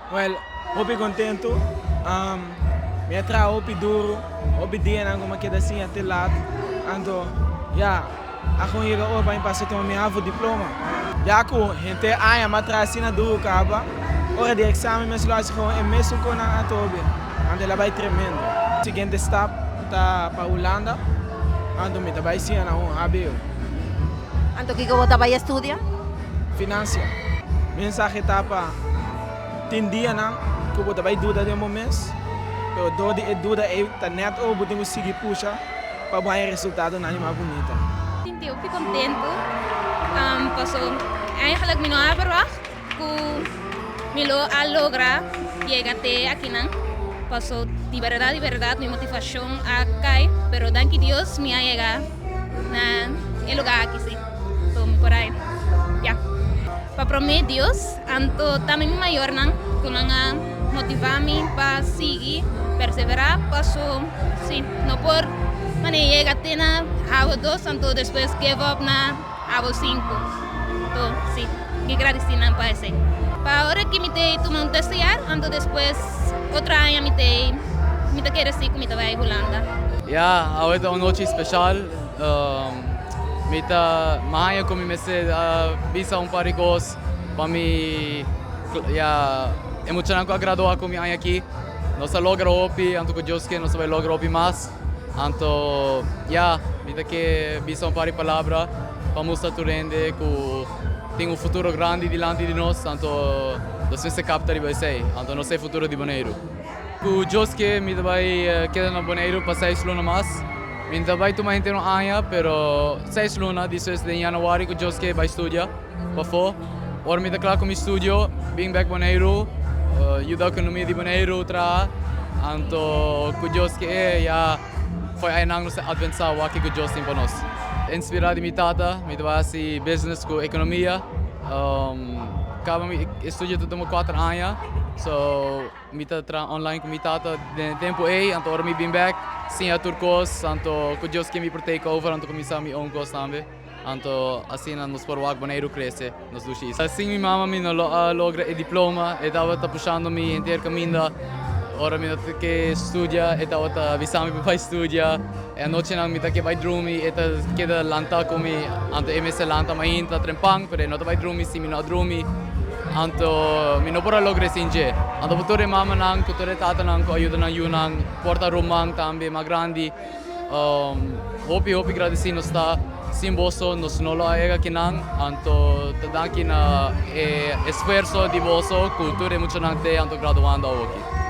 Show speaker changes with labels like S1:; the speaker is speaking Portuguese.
S1: Well, hopi contento. Me tra hopi duro, hopi dia nang como que assim até lá. Ando, ja, ako hier opa in passo tomo minha avó diploma. Ja, ko gente aya matra sina duro caba. Ora de exame mes lois gewoon en mes ko na atobe. Ande lá vai tremendo. Seguinte stop tá para Holanda. Ando me trabalhar sim na ABO.
S2: Anto que você vai estudar?
S1: Financia. Mensagem etapa. Tem dia não que você vai dúvida de mês. Pero dode e dúvida é tá net ou você conseguir puxar para ganhar resultado na anima bonita.
S3: Eu fico contento. Passou. Eigenlijk me não aberwa que me lo logra llegar até aqui não. Passou de verdade, minha motivação a cair, pero danke Deus me a llegar na lugar aqui sim. Então por aí. Ya. Para mim Deus, anto também maior não, que não motivar-me para seguir, perseverar, passou sim, não por maneira llegar até na água 2, anto depois give up na água 5. Então sim, que agradecida para isso. Para hora que me te tomar um testear, anto depois outra ano me te quer assim que me te vai a Holanda.
S4: Ja, heute eine anochi special. Mita mahaya ko mi mese bisa um parigos para mi ja emocionar com a graduar com mi aqui. Nossa logra opi, anto que Deus que nossa vai logra opi mais. Anto ja, mita que bisa um pari palavra para mostrar tu rende que tem futuro grande diante de nós, anto nós se capta de você, anto não sei futuro de Boneiro. O Deus que me vai quedar no Boneiro para 6 lunas mais. Me vai tomar inteiro ano, pero 6 lunas, depois de janeiro que Deus que vai estudar, para fora. Ora me declaro como estudio, bem back Boneiro, ajudar a economia de Boneiro outra, anto que Deus que já foi aí não se avançar o que Deus tem para nós. Inspirado mi tata, mi vai assim business com economia. Acaba me estudo tudo 4 anos, so mi tra online com mi tata de tempo aí, então ora me bem back, sim a turcos, então que Deus que me protege over, então começar mi own cost também, então assim nos por o Boneiro cresce nos duchis. Assim mi mama me no logra o diploma, e tava puxando mi inteira kaminda. Ora mi que studia, e tava avisando para estudar. E anochi nang mi que vai dormir, e que da lanta come, anto ms lanta mainta trempang, pero não vai dormir se mi não dormir. Anto mi no pora logre sinje. Anto putore mama nang, putore tata nang ko ayuda nang yunang, porta rumang tambe ma grandi. Hopi gradeci no sta simboso nos nolo aega kinang, anto tadaki na esfuerzo di voso, cultura mucho nang te anto graduando aqui.